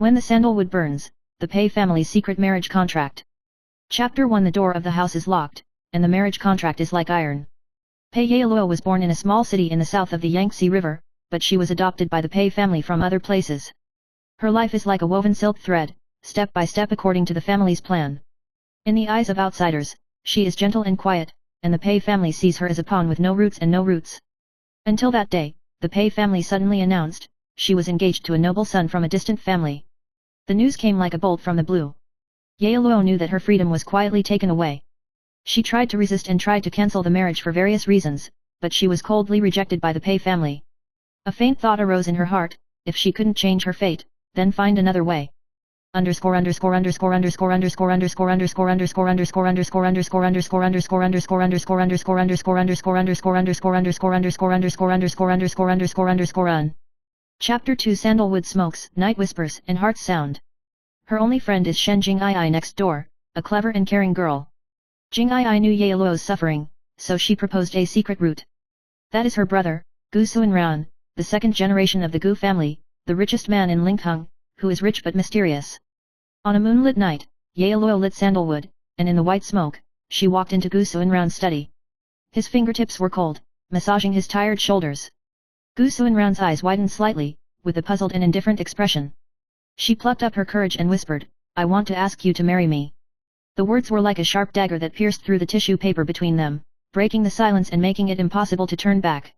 When the sandalwood burns, the Pei family's secret marriage contract. Chapter 1. The door of the house is locked, and the marriage contract is like iron. Pei Yaoluo was born in a small city in the south of the Yangtze River, but she was adopted by the Pei family from other places. Her life is like a woven silk thread, step by step according to the family's plan. In the eyes of outsiders, she is gentle and quiet, and the Pei family sees her as a pawn with no roots and no roots. Until that day, the Pei family suddenly announced, she was engaged to a noble son from a distant family. The news came like a bolt from the blue. Yaoluo knew that her freedom was quietly taken away. She tried to resist and tried to cancel the marriage for various reasons, but she was coldly rejected by the Pei family. A faint thought arose in her heart, if she couldn't change her fate, then find another way. Chapter 2. Sandalwood smokes, night whispers, and hearts sound. Her only friend is Shen Jing'ai next door, a clever and caring girl. Jing'ai knew Yaoluo's suffering, so she proposed a secret route. That is her brother, Gu Suanran, the second generation of the Gu family, the richest man in Lingheng, who is rich but mysterious. On a moonlit night, Yaoluo lit sandalwood, and in the white smoke, she walked into Gu Suanran's study. His fingertips were cold, massaging his tired shoulders. Gu Suanran's eyes widened slightly, with a puzzled and indifferent expression. She plucked up her courage and whispered, "I want to ask you to marry me." The words were like a sharp dagger that pierced through the tissue paper between them, breaking the silence and making it impossible to turn back.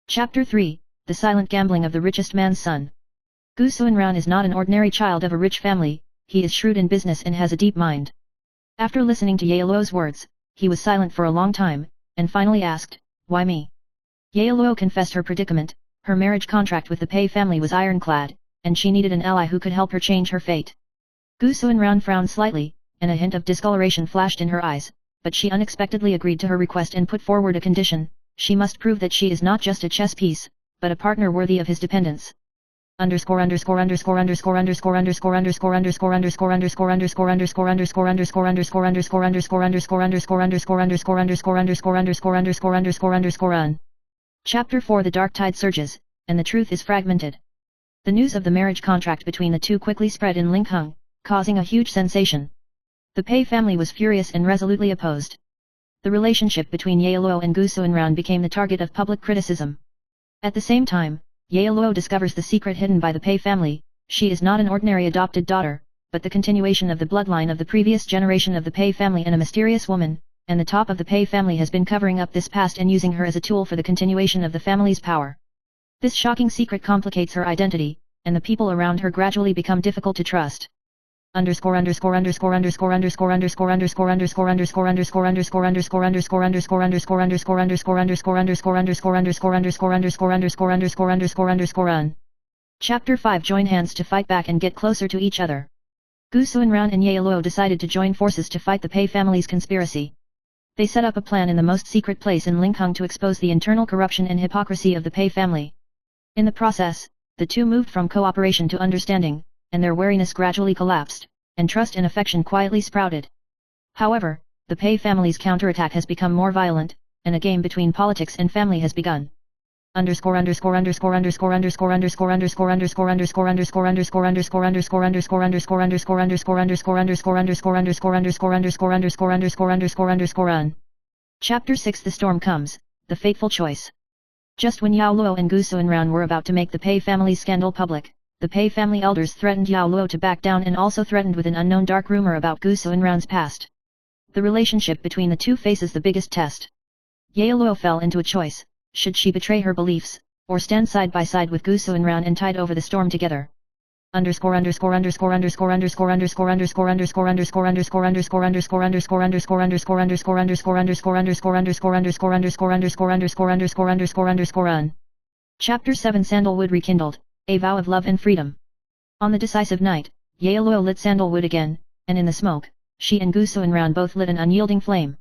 Chapter 3. The silent gambling of the richest man's son. Gu Suanran is not an ordinary child of a rich family, he is shrewd in business and has a deep mind. After listening to Yaoluo's words, he was silent for a long time, and finally asked, "Why me?" Yaoluo confessed her predicament. Her marriage contract with the Pei family was ironclad, and she needed an ally who could help her change her fate. Gu Suanran frowned slightly, and a hint of discoloration flashed in her eyes, but she unexpectedly agreed to her request and put forward a condition: she must prove that she is not just a chess piece, but a partner worthy of his dependence. Chapter 4. The dark tide surges, and the truth is fragmented. The news of the marriage contract between the two quickly spread in Lingheng, causing a huge sensation. The Pei family was furious and resolutely opposed. The relationship between Yaoluo and Gu Suanran became the target of public criticism. At the same time, Yaoluo discovers the secret hidden by the Pei family: she is not an ordinary adopted daughter, but the continuation of the bloodline of the previous generation of the Pei family and a mysterious woman, and the top of the Pei family has been covering up this past and using her as a tool for the continuation of the family's power. This shocking secret complicates her identity, and the people around her gradually become difficult to trust. Chapter 5. Join hands to fight back and get closer to each other. Gu Suanran and Yaoluo decided to join forces to fight the Pei family's conspiracy. They set up a plan in the most secret place in Lingheng to expose the internal corruption and hypocrisy of the Pei family. In the process, the two moved from cooperation to understanding, and their wariness gradually collapsed, and trust and affection quietly sprouted. However, the Pei family's counterattack has become more violent, and a game between politics and family has begun. Chapter 6. The storm comes, the fateful choice. Just when Yaoluo and Gu Suanran were about to make the Pei family's scandal public, the Pei family elders threatened Yaoluo to back down and also threatened with an unknown dark rumor about Gu Suanran's past. The relationship between the two faces the biggest test. Yaoluo fell into a choice: should she betray her beliefs, or stand side by side with Gu Suanran and tide over the storm together? Chapter 7. Sandalwood rekindled, a vow of love and freedom. On the decisive night, Yaoluo lit sandalwood again, and in the smoke, she and Gu Suanran both lit an unyielding flame.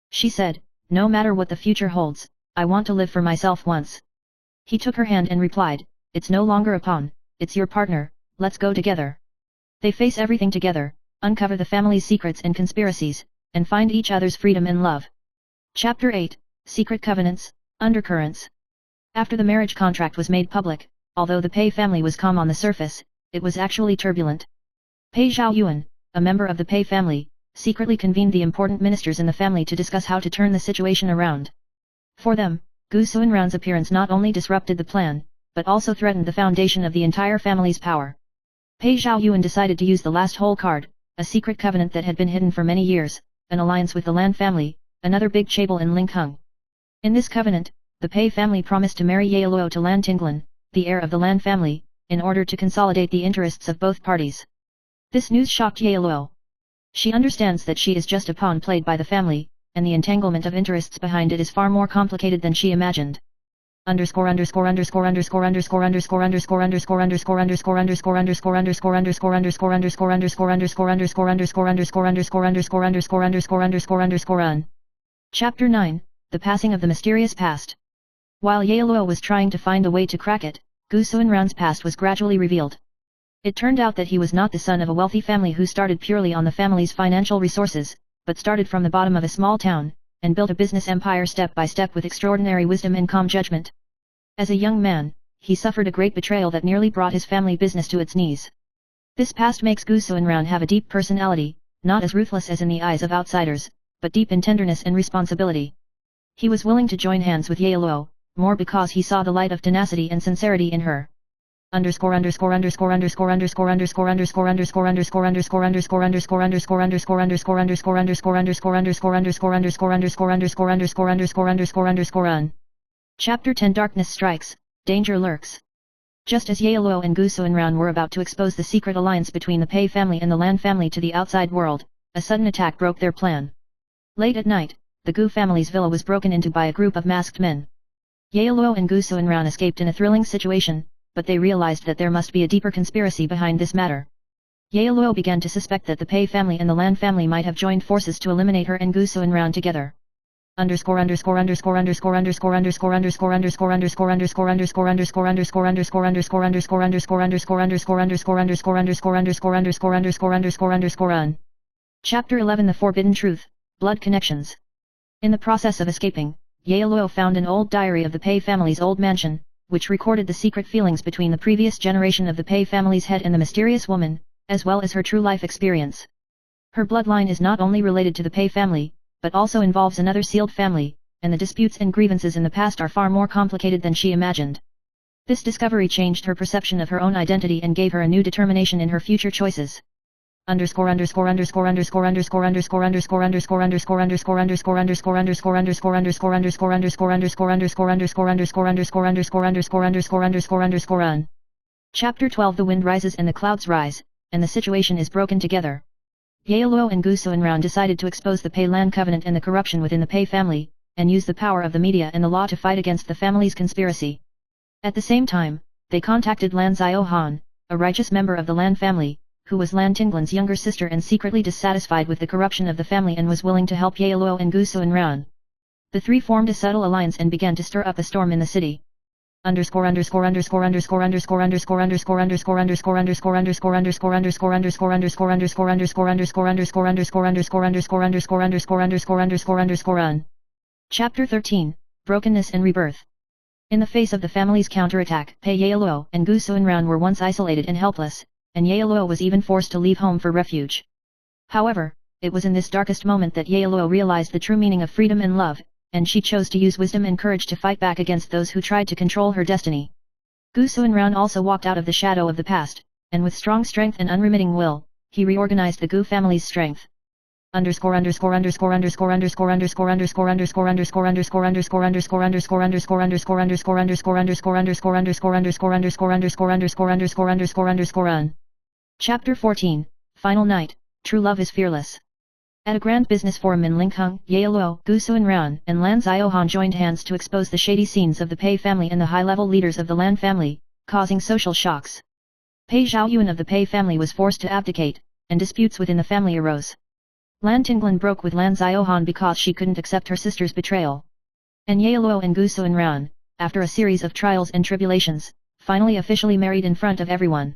She said, "No matter what the future holds, I want to live for myself once." He took her hand and replied, "It's no longer a pawn, it's your partner, let's go together." They face everything together, uncover the family's secrets and conspiracies, and find each other's freedom and love. Chapter 8, Secret Covenants, Undercurrents. After the marriage contract was made public, although the Pei family was calm on the surface, it was actually turbulent. Pei Zhaoyuan, a member of the Pei family, secretly convened the important ministers in the family to discuss how to turn the situation around. For them, Gu Xuanran's appearance not only disrupted the plan, but also threatened the foundation of the entire family's power. Pei Zhaoyuan decided to use the last hole card, a secret covenant that had been hidden for many years, an alliance with the Lan family, another big chaebol in Lingheng. In this covenant, the Pei family promised to marry Ye Luo to Lan Tinglan, the heir of the Lan family, in order to consolidate the interests of both parties. This news shocked Ye Luo. She understands that she is just a pawn played by the family, and the entanglement of interests behind it is far more complicated than she imagined. Chapter 9, The Passing of the Mysterious Past. While Ye Luo was trying to find a way to crack it, Gu Xuanran's past was gradually revealed. It turned out that he was not the son of a wealthy family who started purely on the family's financial resources, but started from the bottom of a small town, and built a business empire step by step with extraordinary wisdom and calm judgment. As a young man, he suffered a great betrayal that nearly brought his family business to its knees. This past makes Gu Xuanran have a deep personality, not as ruthless as in the eyes of outsiders, but deep in tenderness and responsibility. He was willing to join hands with Ye Luo, more because he saw the light of tenacity and sincerity in her. Chapter 10 Darkness Strikes, Danger Lurks. Just as Ye Luo and Gu Xuanran were about to expose the secret alliance between the Pei family and the Lan family to the outside world, a sudden attack broke their plan. Late at night, the Gu family's villa was broken into by a group of masked men. Ye Luo and Gu Xuanran escaped in a thrilling situation, but they realized that there must be a deeper conspiracy behind this matter. Ye Luo began to suspect that the Pei family and the Lan family might have joined forces to eliminate her and Gu Xuanran together. Chapter 11 The Forbidden Truth, Blood Connections. In the process of escaping, Ye Luo found an old diary of the Pei family's old mansion, which recorded the secret feelings between the previous generation of the Pei family's head and the mysterious woman, as well as her true life experience. Her bloodline is not only related to the Pei family, but also involves another sealed family, and the disputes and grievances in the past are far more complicated than she imagined. This discovery changed her perception of her own identity and gave her a new determination in her future choices. Chapter 12 The wind rises and the clouds rise, and the situation is broken together. Ye Luo and Gu Xuanran decided to expose the Pei Lan covenant and the corruption within the Pei family, and use the power of the media and the law to fight against the family's conspiracy. At the same time, they contacted Lan Xiaohan, a righteous member of the Lan family, who was Lan Tinglan's younger sister and secretly dissatisfied with the corruption of the family and was willing to help Ye Luo and Gu Xuanran. The three formed a subtle alliance and began to stir up a storm in the city. Chapter 13, Brokenness and Rebirth. In the face of the family's counterattack, Pei Ye Luo and Gu Xuanran were once isolated and helpless, and Ye Luo was even forced to leave home for refuge. However, it was in this darkest moment that Ye Luo realized the true meaning of freedom and love, and she chose to use wisdom and courage to fight back against those who tried to control her destiny. Gu Xuanran also walked out of the shadow of the past, and with strong strength and unremitting will, he reorganized the Gu family's strength. Chapter 14, Final Night, True Love is Fearless. At a grand business forum in Lingheng, Ye Luo, Gu Xuanran, and Lan Xiaohan joined hands to expose the shady scenes of the Pei family and the high-level leaders of the Lan family, causing social shocks. Pei Zhaoyuan of the Pei family was forced to abdicate, and disputes within the family arose. Lan Tinglan broke with Lan Xiaohan because she couldn't accept her sister's betrayal. And Ye Luo and Gu Xuanran, after a series of trials and tribulations, finally officially married in front of everyone.